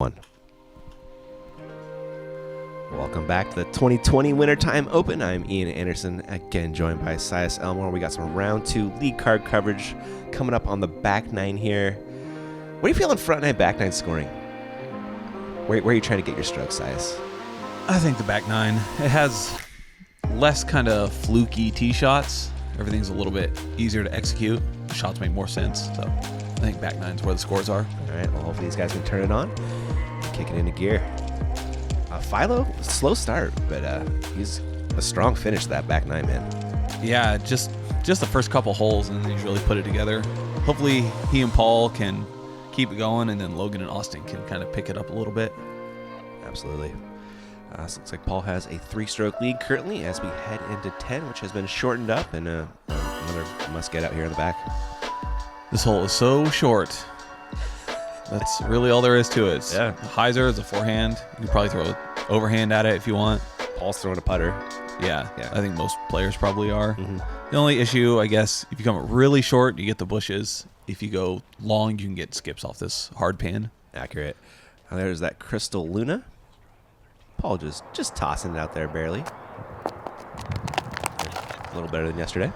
One. Welcome back to the 2020 Wintertime Open. I'm Ian Anderson, again joined by Sias Elmore. We got some round 2 league card coverage coming up on the back nine here. What do you feel in front nine, back nine scoring? Where are you trying to get your strokes, Sias? I think the back nine. It has less kind of fluky tee shots. Everything's a little bit easier to execute. The shots make more sense. So I think back nine's where the scores are. All right, well, hopefully these guys can turn it on, kick it into gear. Philo, slow start, but he's a strong finish to that back nine, man. Yeah, just the first couple holes, and then he's really put it together. Hopefully he and Paul can keep it going, and then Logan and Austin can kind of pick it up a little bit. Absolutely. So it looks like Paul has a 3-stroke lead currently as we head into 10, which has been shortened up, and another must get out here in the back. This hole is so short. That's really all there is to it. Yeah. Hyzer is a forehand. You can probably throw an overhand at it if you want. Paul's throwing a putter. Yeah. I think most players probably are. Mm-hmm. The only issue, I guess, if you come really short, you get the bushes. If you go long, you can get skips off this hard pan. Accurate. There's that Crystal Luna. Paul just tossing it out there barely. A little better than yesterday.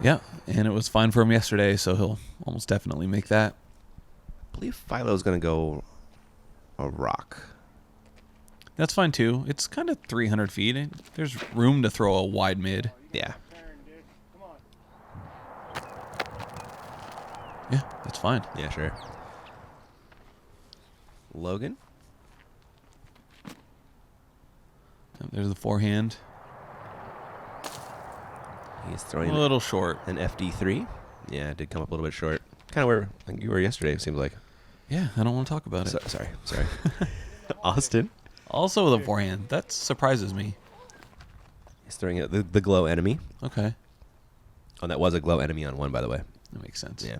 Yeah, and it was fine for him yesterday, so he'll almost definitely make that. I believe Philo's going to go a rock. That's fine, too. It's kind of 300 feet. There's room to throw a wide mid. Yeah. Yeah, that's fine. Yeah, sure. Logan. There's the forehand. He's throwing a little short. An FD3. Yeah, it did come up a little bit short. Kind of where you were yesterday, it seems like. Yeah, I don't want to talk about it. Sorry. Austin. Also with a forehand. That surprises me. He's throwing it the glow enemy. Okay. Oh, that was a glow enemy on one, by the way. That makes sense. Yeah.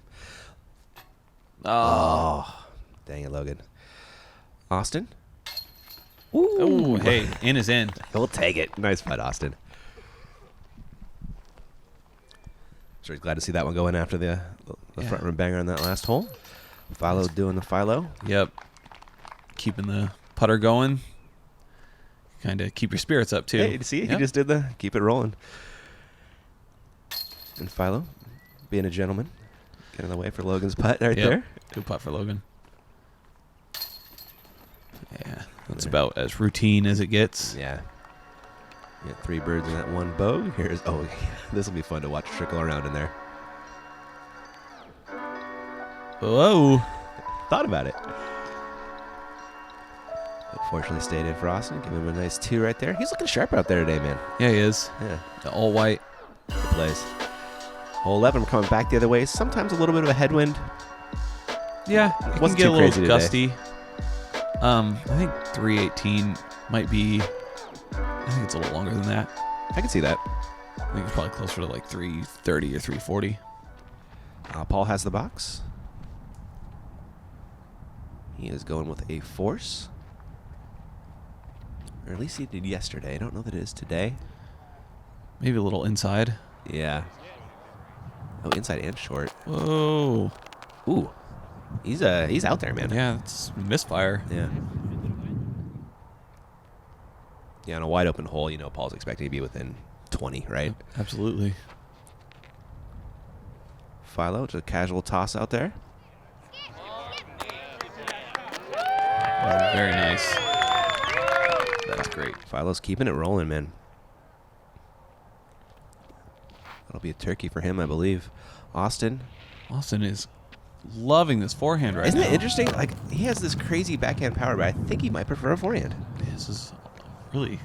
Oh. Dang it, Logan. Austin. Oh, hey, in is in. We'll take it. Nice putt, Austin. Sure, glad to see that one going after the front rim banger on that last hole. Philo doing the Philo. Yep. Keeping the putter going. Kind of keep your spirits up, too. Hey, see, he just did the keep it rolling. And Philo, being a gentleman, getting in the way for Logan's putt right there. Good putt for Logan. Yeah, that's about as routine as it gets. Yeah. You got 3 birds in that one bow. This will be fun to watch trickle around in there. Whoa. Thought about it. But fortunately stayed in for Austin. Give him a nice 2 right there. He's looking sharp out there today, man. Yeah, he is. Yeah. The all white. Good plays. Hole 11, we're coming back the other way. Sometimes a little bit of a headwind. Yeah, it wasn't can get too a little crazy gusty. I think 318 might be. I think it's a little longer than that. I can see that. I think it's probably closer to like 330 or 340. Paul has the box. He is going with a force. Or at least he did yesterday. I don't know that it is today. Maybe a little inside. Yeah. Oh, inside and short. Whoa. Ooh. He's out there, man. Yeah, it's misfire. Yeah. Yeah, on a wide open hole, Paul's expecting to be within 20, right? Absolutely. Philo, just a casual toss out there. Very nice. That's great. Philo's keeping it rolling, man. That'll be a turkey for him, I believe. Austin is loving this forehand right now. Isn't it interesting? Like, he has this crazy backhand power, but I think he might prefer a forehand. This is really,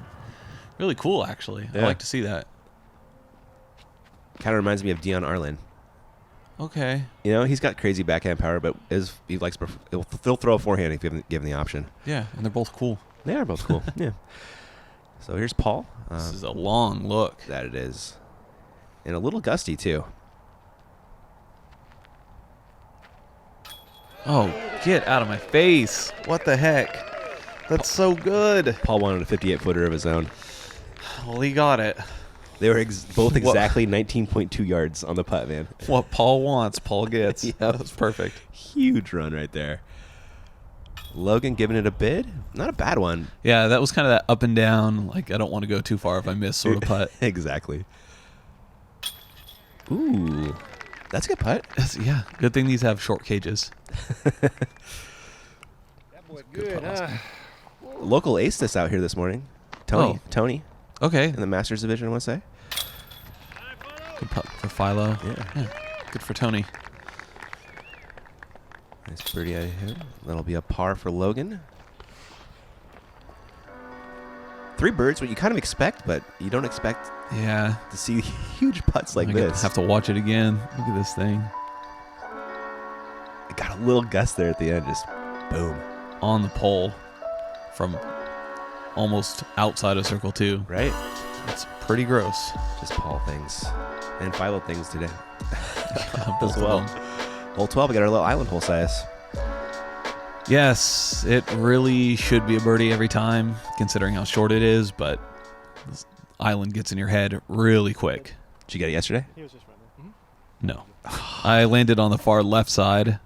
really cool, actually. Yeah. I like to see that. Kind of reminds me of Dion Arlen. Okay. He's got crazy backhand power, but he'll throw a forehand if given the option. Yeah, and they're both cool. They are both cool. Yeah. So here's Paul. This is a long look. That it is. And a little gusty, too. Oh, get out of my face. What the heck? That's so good. Paul wanted a 58-footer of his own. Well, he got it. They were both exactly 19.2 yards on the putt, man. What Paul wants, Paul gets. Yep. That was perfect. Huge run right there. Logan giving it a bid. Not a bad one. Yeah, that was kind of that up and down. Like, I don't want to go too far if I miss sort of putt. Exactly. Ooh, that's a good putt. Yeah, good thing these have short cages. That boy good, huh? Local ace this out here this morning. Tony. Oh. Tony Okay, in the Masters division, I want to say. good putt for Philo. Yeah. Good for Tony. Nice birdie out of him. That'll be a par for Logan. 3 birds, what you kind of expect, but you don't expect Yeah. to see huge putts like I this. have to watch it again. Look at this thing. It got a little gust there at the end, just boom. On the pole from almost outside of circle 2. Right? It's pretty gross. Just Paul things. And Philo things today. Both As well. of them. Hole 12, we got our little island hole size. Yes, it really should be a birdie every time, considering how short it is, but this island gets in your head really quick. Did you get it yesterday? He was just running. No. I landed on the far left side,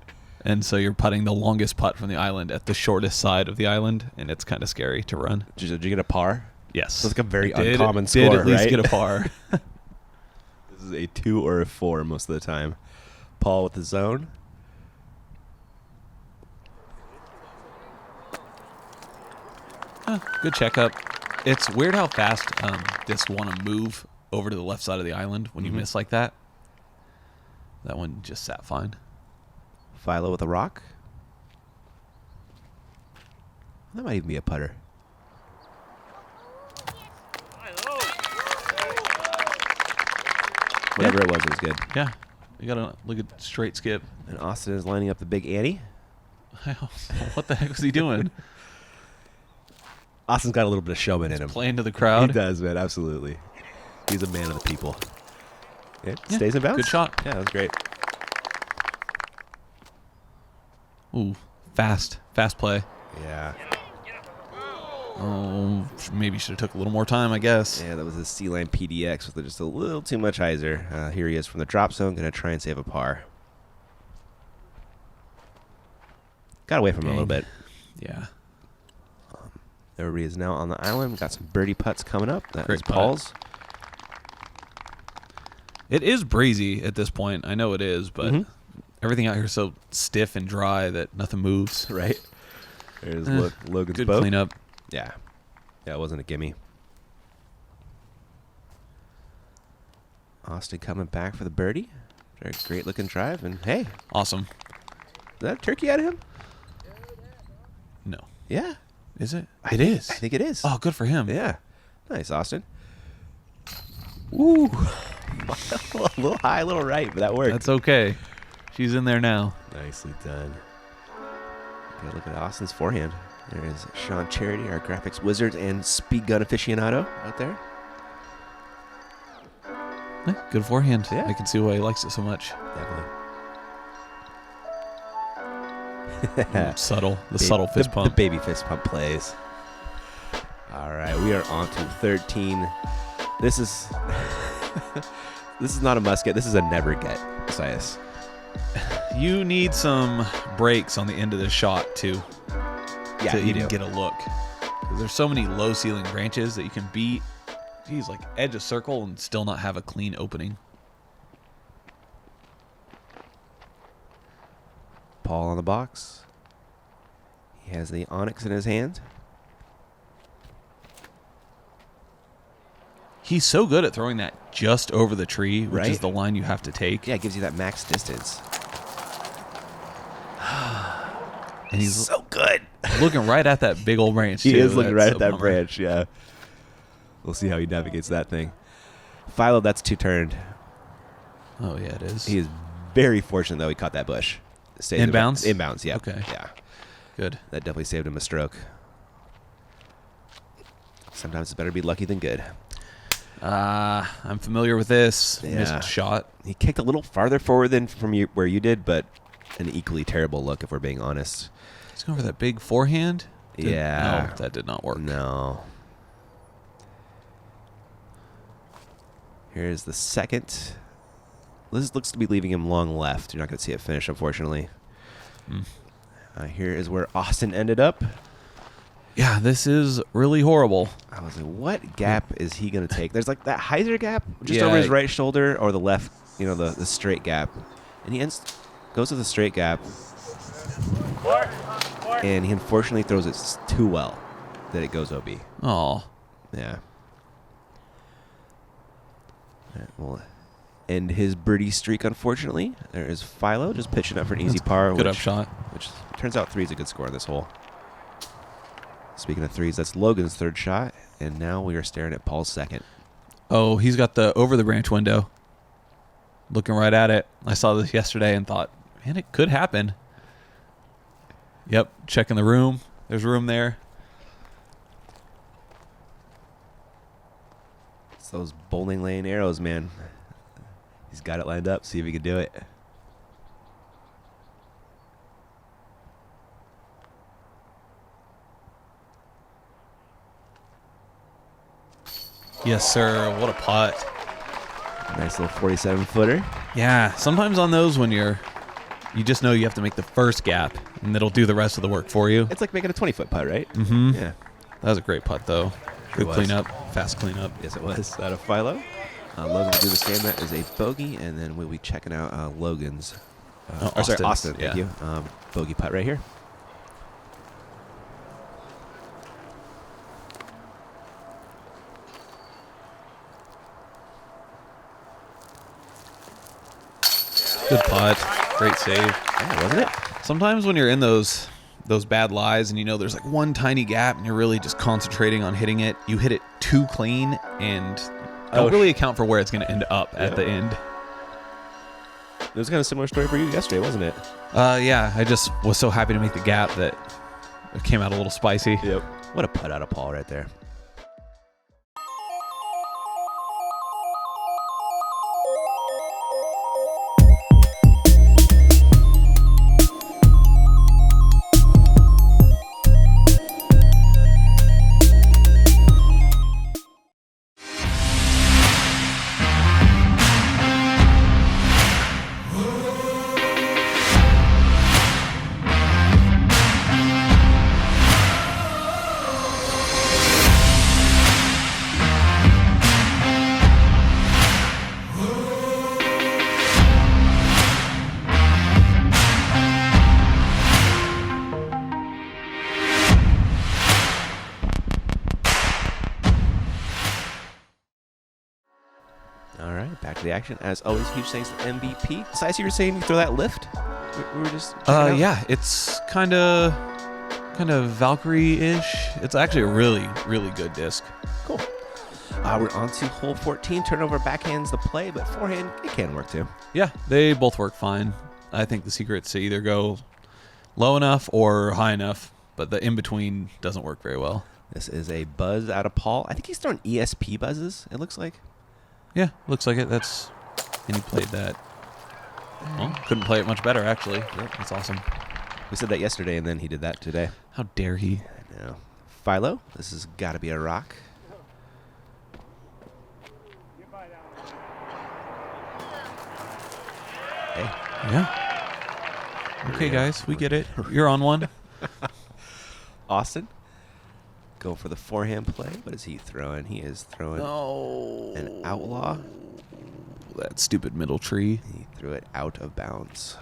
and so you're putting the longest putt from the island at the shortest side of the island, and it's kind of scary to run. Did you get a par? Yes. So it's like a very I uncommon did score, at least right? get a par. This is a 2 or a 4 most of the time. Paul with the zone. Good checkup. It's weird how fast discs want to move over to the left side of the island when you miss like that. That one just sat fine. Philo with a rock. That might even be a putter. Whatever it was good. Yeah. You got to look at straight skip. And Austin is lining up the big ante. What the heck was he doing? Austin's got a little bit of showman in him. Playing to the He crowd. does, man. Absolutely. He's a man of the people. It stays in bounds. Good shot. Yeah, that was great. Ooh, fast play. Yeah. Oh, maybe should have took a little more time, I guess. Yeah, that was a C-Line PDX with just a little too much hyzer. Here he is from the drop zone. Going to try and save a par. Got away from him a little bit. Yeah. Everybody is now on the island. We've got some birdie putts coming up. That Great is putt. Paul's. It is breezy at this point. I know it is, but everything out here is so stiff and dry that nothing moves. Right. There's Logan's Good boat. cleanup. Yeah. Yeah, it wasn't a gimme. Austin coming back for the birdie. Very great looking drive. And hey, is Awesome. that a turkey out of him? No. Yeah. Is it? I think it is. Oh, good for him. Yeah. Nice, Austin. Ooh. A little high, a little right, but that worked. That's okay. She's in there now. Nicely done. Okay, look at Austin's forehand. There is Sean Charity, our graphics wizard and speed gun aficionado out there. Good forehand. Yeah. I can see why he likes it so much. Definitely. Subtle. The subtle fist pump. The baby fist pump plays. All right, we are on to 13. This is this is not a must get. This is a never get, Sias. You need some breaks on the end of this shot to Yeah, you even do. get a look. 'Cause there's so many low ceiling branches that you can beat. Geez, like edge a circle and still not have a clean opening. Paul on the box. He has the onyx in his hand. He's so good at throwing that just over the tree, which Right. is the line you have to take. Yeah, it gives you that max distance. And he's so good. looking right at that big old branch, He too. is looking That's right a at that bummer. branch, yeah. We'll see how he navigates that thing. Philo, that's 2 turned. Oh, yeah, it is. He is very fortunate, though, he caught that bush. Saved him- Inbounds? Inbounds, yeah. Okay. Yeah. Good. That definitely saved him a stroke. Sometimes it's better to be lucky than good. I'm familiar with this. Yeah. Missed shot. He kicked a little farther forward than from where you did, but an equally terrible look, if we're being honest. He's going for that big forehand. Yeah. No, that did not work. No. Here's the second. This looks to be leaving him long left. You're not going to see it finish, unfortunately. Here is where Austin ended up. Yeah, this is really horrible. I was like, what gap is he going to take? There's like that Heiser gap just Yeah. over his right shoulder or the left, the straight gap. And he goes to the straight gap. And he unfortunately throws it too well that it goes OB. Oh. Yeah. We'll end his birdie streak, unfortunately. There is Philo just pitching up for an easy par. Good upshot. Which turns out 3 is a good score on this hole. Speaking of 3s, that's Logan's 3rd shot. And now we are staring at Paul's 2nd. Oh, he's got the over the branch window. Looking right at it. I saw this yesterday and thought, man, it could happen. Yep, checking the room. There's room there. It's those bowling lane arrows, man. He's got it lined up. See if he can do it. Yes, sir. What a putt. Nice little 47-footer. Yeah, sometimes on those when you just know you have to make the first gap, and it'll do the rest of the work for you. It's like making a 20-foot putt, right? Mm-hmm. Yeah. That was a great putt, though. Good was. cleanup. Fast cleanup. Yes, it was. Out of Philo. Logan will do the same. That is a bogey, and then we'll be checking out Logan's. Austin. Thank Yeah. you. Bogey putt right here. Good putt. Great save. Yeah, wasn't it? Sometimes when you're in those bad lies and there's like one tiny gap and you're really just concentrating on hitting it, you hit it too clean and don't really account for where it's going to end up at the end. It was kind of a similar story for you yesterday, wasn't it? Yeah, I just was so happy to make the gap that it came out a little spicy. Yep. What a putt out of Paul right there. All right, back to the action. As always, huge thanks to MVP. Sice, you were saying you throw that lift? We were just checking out? Yeah, it's kind of Valkyrie-ish. It's actually a really, really good disc. Cool. We're on to hole 14. Turnover backhands the play, but forehand, it can work too. Yeah, they both work fine. I think the secret's to either go low enough or high enough, but the in-between doesn't work very well. This is a buzz out of Paul. I think he's throwing ESP buzzes, it looks like. Yeah, looks like it. And he played that. Well, couldn't play it much better, actually. Yep, that's awesome. We said that yesterday, and then he did that today. How dare he? I know. Philo, this has got to be a rock. Hey. Yeah. Okay, guys, we get it. You're on one. Austin, go for the forehand play. What is he throwing? He is throwing an outlaw. That stupid middle tree. He threw it out of bounds.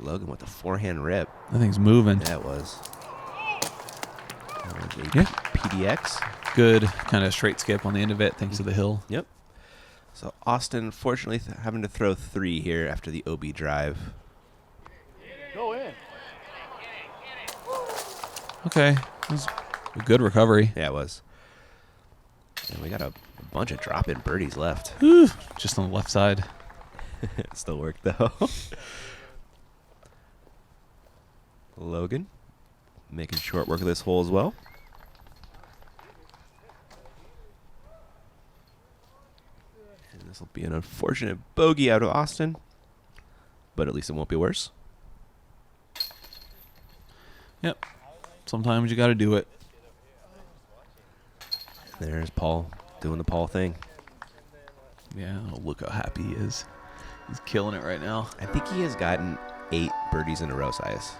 Logan with the forehand rip. That thing's moving. That was. That was a Yeah. PDX. Good kind of straight skip on the end of it, thanks to the hill. Yep. So Austin, fortunately, having to throw 3 here after the OB drive. Go in. Okay. That was a good recovery. Yeah, it was. And we got a bunch of drop-in birdies left. Whew, just on the left side. It still worked, though. Logan making short work of this hole as well. And this will be an unfortunate bogey out of Austin, but at least it won't be worse. Yep. Sometimes you got to do it. There's Paul doing the Paul thing. Yeah, oh, look how happy he is. He's killing it right now. I think he has gotten 8 birdies in a row, Sias.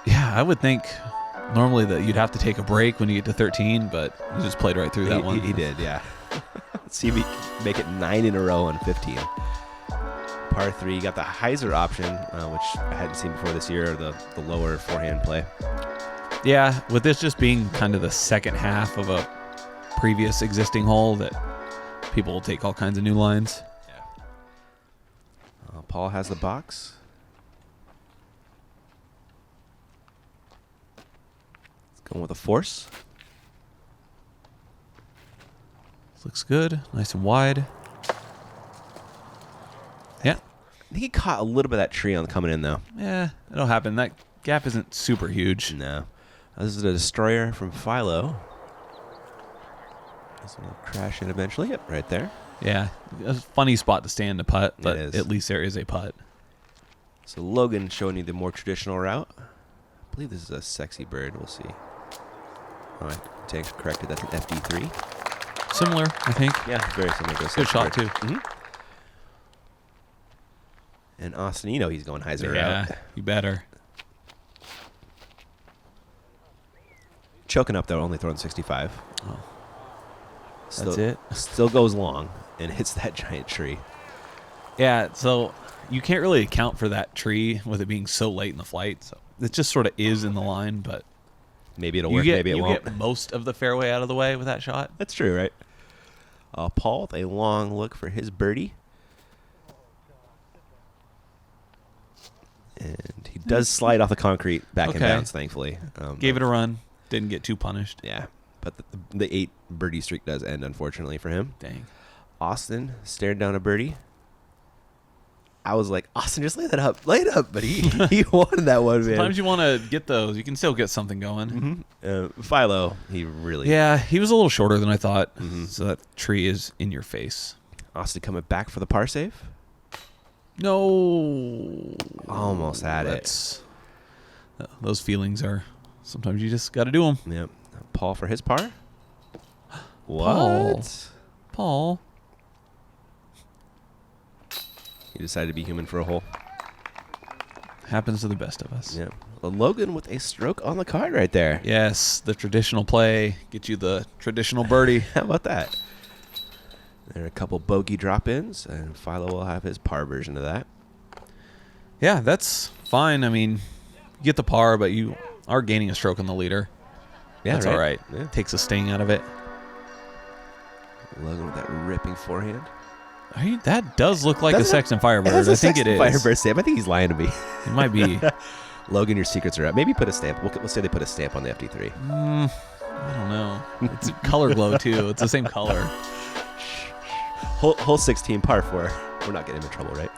Yeah, I would think normally that you'd have to take a break when you get to 13, but you just played right through that one. He did, yeah. Let's see if he can make it 9 in a row on 15. Par 3, you got the hyzer option, which I hadn't seen before this year, the lower forehand play. Yeah, with this just being kind of the second half of a previous existing hole, that people will take all kinds of new lines. Yeah. Paul has the box. Let's go with a force. This looks good, nice and wide. Yeah. I think he caught a little bit of that tree on coming in, though. Yeah, it'll happen. That gap isn't super huge. No. This is a destroyer from Philo. This one will crash in eventually. Yep, right there. Yeah, a funny spot to stand to putt, but It is. at least there is a putt. So Logan showing you the more traditional route. I believe this is a sexy bird. We'll see. Oh, I take corrected. That's an FD3. Similar, I think. Yeah, very similar to a Good sexy shot, bird. too. Mm-hmm. And Austin, you know he's going hyzer Yeah, route. you better. Choking up, though, only throwing 65. Oh. Still, That's it? Still goes long and hits that giant tree. Yeah, so you can't really account for that tree with it being so late in the flight. So it just sort of is in the line, but Maybe it'll work, maybe it won't. You get most of the fairway out of the way with that shot. That's true, right? Paul with a long look for his birdie. And he does slide off the concrete back in Okay. bounds, thankfully. Gave it a run. Didn't get too punished. Yeah, but the 8 birdie streak does end, unfortunately, for him. Dang. Austin stared down a birdie. I was like, Austin, just lay that up. Lay it up. But he wanted that one, man. Sometimes you want to get those. You can still get something going. Mm-hmm. Philo, he really... Yeah, he was a little shorter than I thought. Mhm. So that tree is in your face. Austin coming back for the par save. No. Almost had it. That's- Those feelings are... Sometimes you just got to do them. Yep. Paul for his par. Paul. What? Paul. He decided to be human for a hole. Happens to the best of us. Yep. Well, Logan with a stroke on the card right there. Yes, the traditional play. Get you the traditional birdie. How about that? There are a couple bogey drop-ins, and Philo will have his par version of that. Yeah, that's fine. I mean, you get the par, but you are gaining a stroke on the leader. Yeah, That's all right. Yeah. Takes a sting out of it. Logan with that ripping forehand. That does look like a Doesn't it? Sexton Firebird. That's I think it is. Firebird stamp. I think he's lying to me. It might be. Logan, your secrets are out. Maybe put a stamp. We'll say they put a stamp on the FD3. I don't know. It's a color glow, too. It's the same color. Hole 16, par 4. We're not getting him in trouble, right?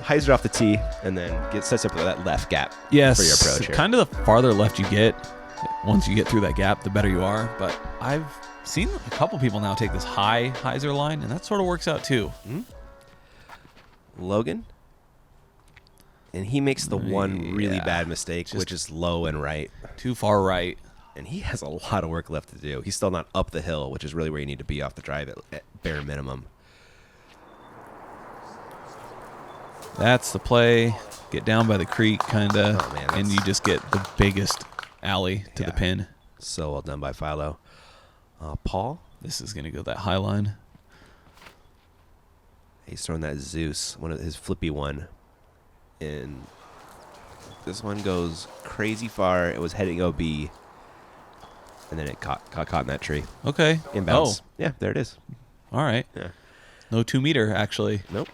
Hyzer off the tee, and then sets up that left gap Yes. for your approach here. Kind of the farther left you get, once you get through that gap, the better you are. But I've seen a couple people now take this high hyzer line, and that sort of works out, too. Logan. And he makes the one really Yeah. bad mistake, which is low and right. Too far right. And he has a lot of work left to do. He's still not up the hill, which is really where you need to be off the drive at bare minimum. That's the play. Get down by the creek, kind of, Oh, man, and that's- you just get the biggest alley to the Yeah. pin. So well done by Philo. Paul, This is going to go that high line. he's throwing that Zeus, one of his flippy one. And this one goes crazy far. It was heading OB. And then it caught in that tree. Okay. Inbounds. Yeah, there it is. Oh, all right. Yeah. No 2 meter, actually. Nope.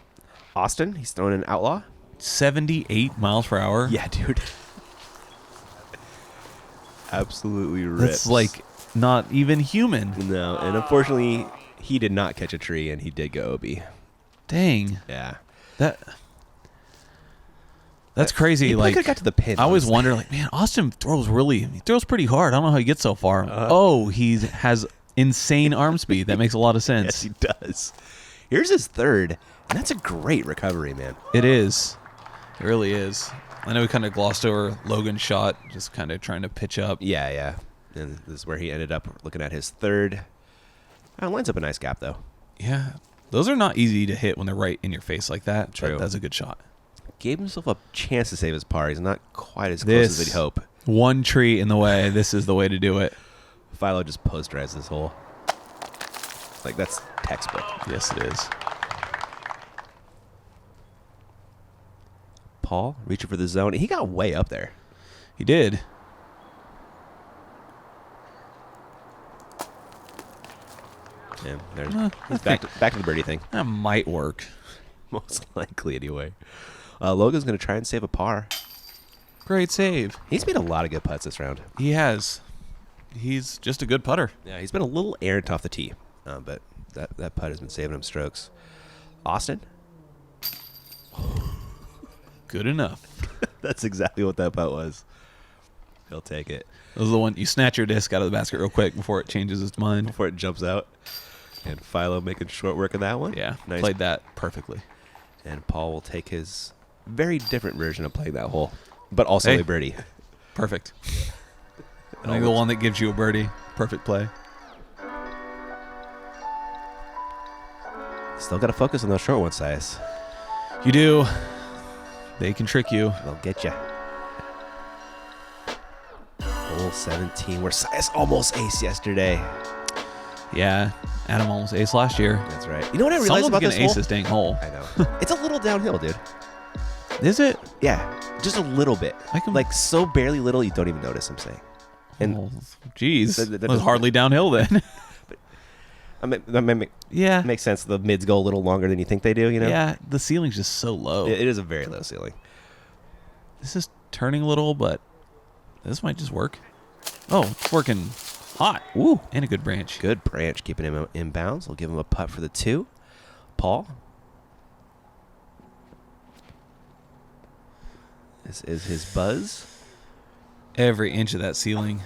Austin, he's throwing an outlaw. 78 miles per hour. Yeah, dude. Absolutely rips. That's like not even human. No, and unfortunately, he did not catch a tree, and he did go OB. Dang. Yeah. That's crazy. He probably Like, could have got to the pin. I always honestly. wonder, like, man, Austin throws pretty hard. I don't know how he gets so far. He has insane arm speed. That makes a lot of sense. Yes, he does. Here's his third, and that's a great recovery, man. It is. It really is. I know we kind of glossed over Logan's shot, just kind of trying to pitch up. Yeah, yeah. And this is where he ended up looking at his third. Lines up a nice gap, though. Yeah. Those are not easy to hit when they're right in your face like that. True. That's a good shot. Gave himself a chance to save his par. He's not quite as close as he'd hope. One tree in the way. This is the way to do it. Philo just posterized this hole. Like, that's textbook. Yes, it is. Paul reaching for the zone. He got way up there. He did. Yeah, he's back to the birdie thing. That might work. Most likely, anyway. Logan's going to try and save a par. Great save. He's made a lot of good putts this round. He has. He's just a good putter. Yeah, he's been a little errant off the tee, but that putt has been saving him strokes. Austin? Good enough. That's exactly what that putt was. He'll take it. That was the one you snatch your disc out of the basket real quick before it changes its mind. Before it jumps out. And Philo making short work of that one. Yeah, Nice. played that perfectly. And Paul will take his very different version of playing that hole, but also Hey. a birdie. Perfect. I think the one that gives you a birdie. Perfect play. Still got to focus on those short ones, Sias. You do. They can trick you. They'll get you. Hole 17, where Sias almost aced yesterday. Yeah, Adam almost aced last year. That's right. You know what I realized Someone's about gonna this ace hole? this dang hole. I know. It's a little downhill, dude. Is it? Yeah, just a little bit. I can- Like, so barely little, you don't even notice, I'm saying. And Oh, geez, that it was doesn't- hardly downhill then. I mean, that Yeah, makes sense. The mids go a little longer than you think they do, you know? yeah. The ceiling's just so low. It is a very low ceiling. This is turning a little, but this might just work. Oh, it's working hot. Ooh. And a good branch. Good branch, keeping him in bounds. We'll give him a putt for the 2. Paul. This is his buzz. Every inch of that ceiling.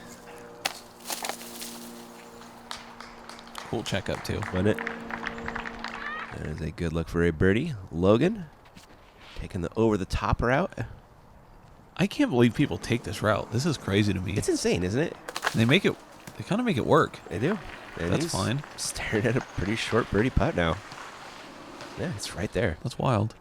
Cool checkup too. Wasn't it? That is a good look for a birdie. Logan taking the over-the-top route. I can't believe people take this route. This is crazy to me. It's insane, isn't it? They make it. They kind of make it work. They do. And That's he's fine. Staring at a pretty short birdie putt now. Yeah, it's right there. That's wild.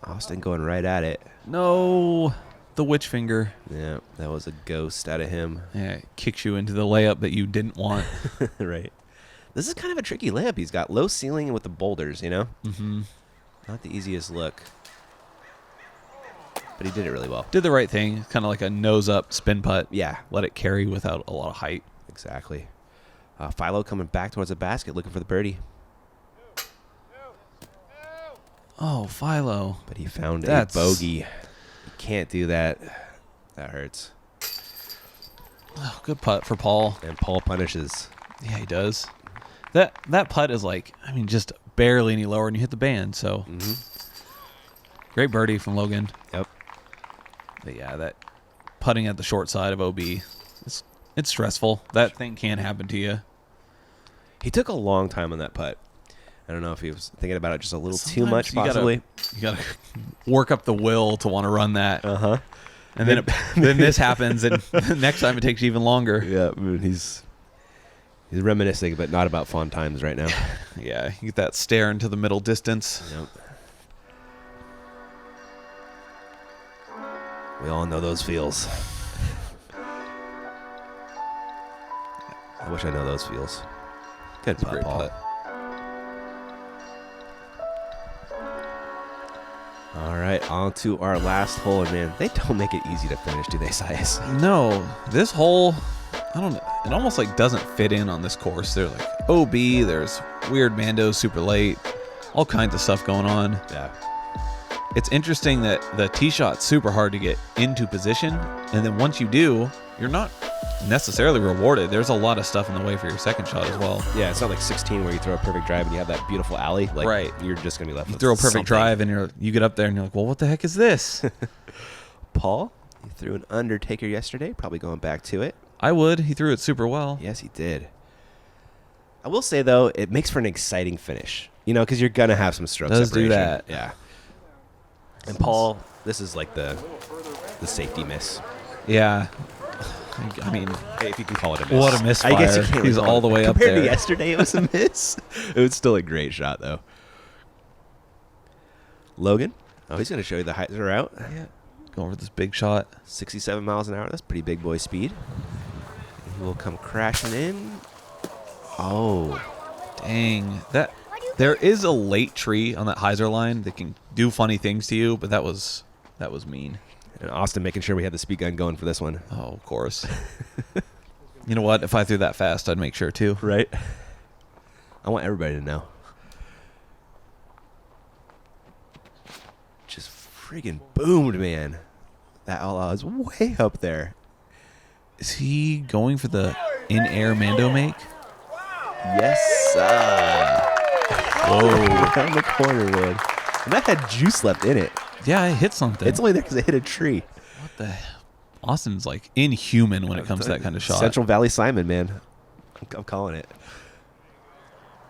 Austin going right at it. No, the witch finger. Yeah, that was a ghost out of him. Yeah, it kicks you into the layup that you didn't want. Right. This is kind of a tricky layup. He's got low ceiling with the boulders, you know? Mm-hmm. Not the easiest look. But he did it really well. Did the right thing. Kind of like a nose up spin putt. Yeah, Let it carry without a lot of height. exactly. Philo coming back towards the basket looking for the birdie. Oh, Philo. But he found That's- a bogey. You can't do that. That hurts. Oh, good putt for Paul. And Paul punishes. Yeah, he does. That putt is like, I mean, just barely any lower, and you hit the band. So great birdie from Logan. Yep. But yeah, that putting at the short side of OB, it's stressful. That thing can happen to you. He took a long time on that putt. I don't know if he was thinking about it just a little too much, Sometimes possibly. You gotta work up the will to want to run that. Uh-huh. And then then this happens, and next time it takes you even longer. Yeah, I mean, he's reminiscing, but not about fond times right now. Yeah, you get that stare into the middle distance. Yep. We all know those feels. I wish I know those feels. Good It's a putt, great Paul. putt. All right, on to our last hole. And man, they don't make it easy to finish, do they, Sias? No, this hole, I don't know. It almost like doesn't fit in on this course. They're like OB. There's weird Mandos super late. All kinds of stuff going on. Yeah. It's interesting that the tee shot's super hard to get into position, and then once you do, you're not necessarily rewarded. There's a lot of stuff in the way for your second shot as well. Yeah, it's not like 16 where you throw a perfect drive and you have that beautiful alley. Like, Right. You're just going to be left You with throw a perfect something. drive, and you get up there, and you're like, well, what the heck is this? Paul, he threw an undertaker yesterday, probably going back to it. I would. He threw it super well. Yes, he did. I will say, though, it makes for an exciting finish. You know, because you're going to have some stroke Does do separation. that. Yeah. And Paul, this is like the safety miss. Yeah. I mean, Hey, if you can call it a miss. what a misfire. I guess you can't He's call all it- the way up Compared there. to yesterday, it was a miss. It was still a great shot, though. Logan. Oh, he's going to show you the hyzer out. Yeah. Go over this big shot. 67 miles an hour. That's pretty big boy speed. He will come crashing in. Oh. Dang. There is a late tree on that hyzer line that can do funny things to you, but that was mean. And Austin making sure we had the speed gun going for this one. Oh, of course. You know what? If I threw that fast, I'd make sure too. Right? I want everybody to know. Just friggin' boomed, man. That outlaw is way up there. Is he going for the in-air Mando make? Yes, sir. Whoa. Around the corner, man. And that had juice left in it. Yeah, it hit something. It's only there because it hit a tree. What the hell? Austin's like inhuman when it comes to that kind of shot. Central Valley Simon, man. I'm calling it.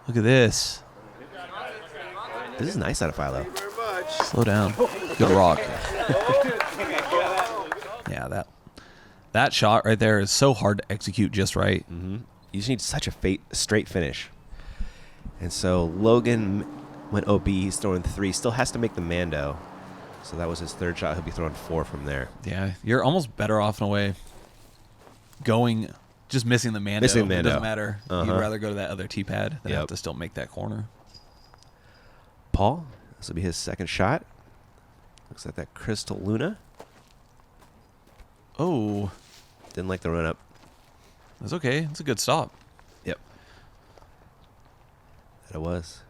Look at this. This is nice out of Philo. Slow down. Good rock. Yeah, that shot right there is so hard to execute just right. You just need such a straight finish. And so Logan went OB. He's throwing 3. Still has to make the Mando. So that was his third shot. He'll be throwing 4 from there. Yeah, you're almost better off in a way just missing the Mando. Missing the It Mando. doesn't matter. Uh-huh. You'd rather go to that other T-pad than Yep. have to still make that corner. Paul, this will be his second shot. Looks like that Crystal Luna. Oh, Didn't like the run up. that's okay. It's a good stop. Yep. That it was.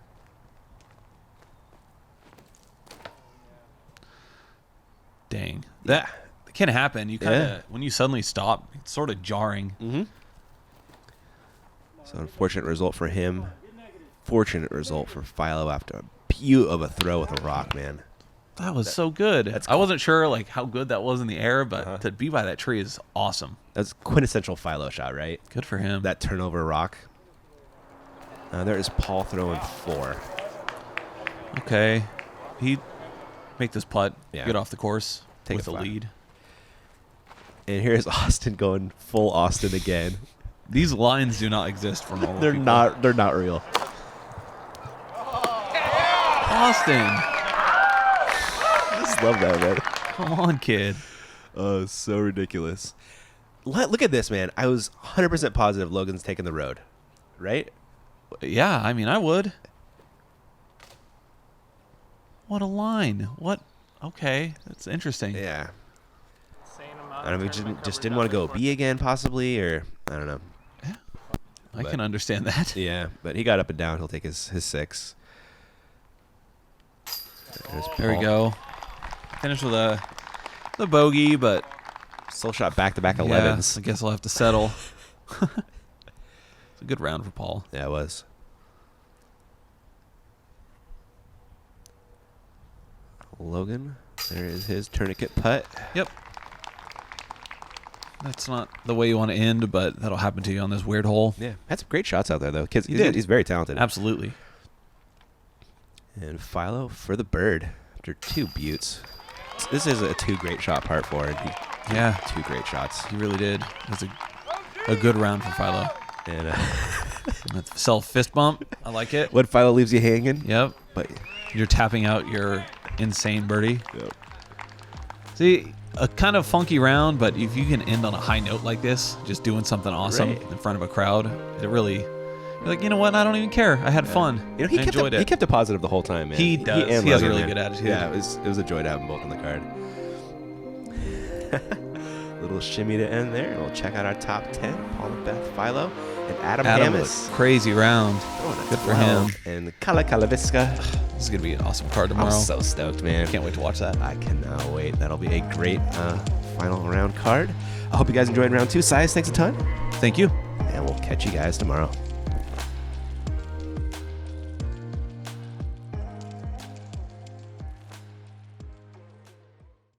Dang. That can happen. You kind of, Yeah. when you suddenly stop, it's sort of jarring. Mm-hmm. So unfortunate result for him. Fortunate result for Philo after a beaut of a throw with a rock, man. That was so good. that's I wasn't sure like how good that was in the air, but to be by that tree is awesome. That's quintessential Philo shot, right? Good for him. That turnover rock. There is Paul throwing 4. Okay. He make this putt, Yeah. get off the course Take with a a flat. lead. And here's Austin going full Austin again. These lines do not exist for normal They're people. not real. Austin, I just love that, man. come on, kid. Oh, so ridiculous. Look at this, man. I was 100% positive Logan's taking the road, right? Yeah, I mean, I would. What a line. What? Okay, that's interesting. Yeah. I don't know, just didn't want to go B again, possibly, or I don't know. I But- can understand that. Yeah, but he got up and down. He'll take his 6. There's There we Paul. go. Finish with the bogey, but Still shot back-to-back yeah, 11s. I guess I'll have to settle. It's a good round for Paul. Yeah, it was. Logan, there is his tourniquet putt. Yep. That's not the way you want to end, but that'll happen to you on this weird hole. Yeah, had some great shots out there, though. Kids, He did. He's very talented. Absolutely. And Philo for the bird after 2 buttes. This is a 2 great shot part for him. Yeah, 2 great shots. he really did. It's a good round for Philo. And Self fist bump. I like it. when Philo leaves you hanging, Yep. but You're tapping out your insane birdie. yep. See, a kind of funky round, but if you can end on a high note like this, just doing something awesome Right. in front of a crowd, it really, you're like, you know what? I don't even care. I had fun. You know, he I kept enjoyed it. it. He kept it positive the whole time, man. He does. and He has a Logan, really man. good attitude. Yeah, it was a joy to have them both on the card. Little shimmy to end there. We'll check out our top 10. Paul McBeth, Philo, and Adam Adam, Hammis. crazy round. Throwing a Good for 12. him. And Kala Kalaviska. This is gonna be an awesome card tomorrow. I'm so stoked, man. Can't wait to watch that. I cannot wait. That'll be a great final round card. I hope you guys enjoyed round 2. Size, thanks a ton. Thank you. And we'll catch you guys tomorrow.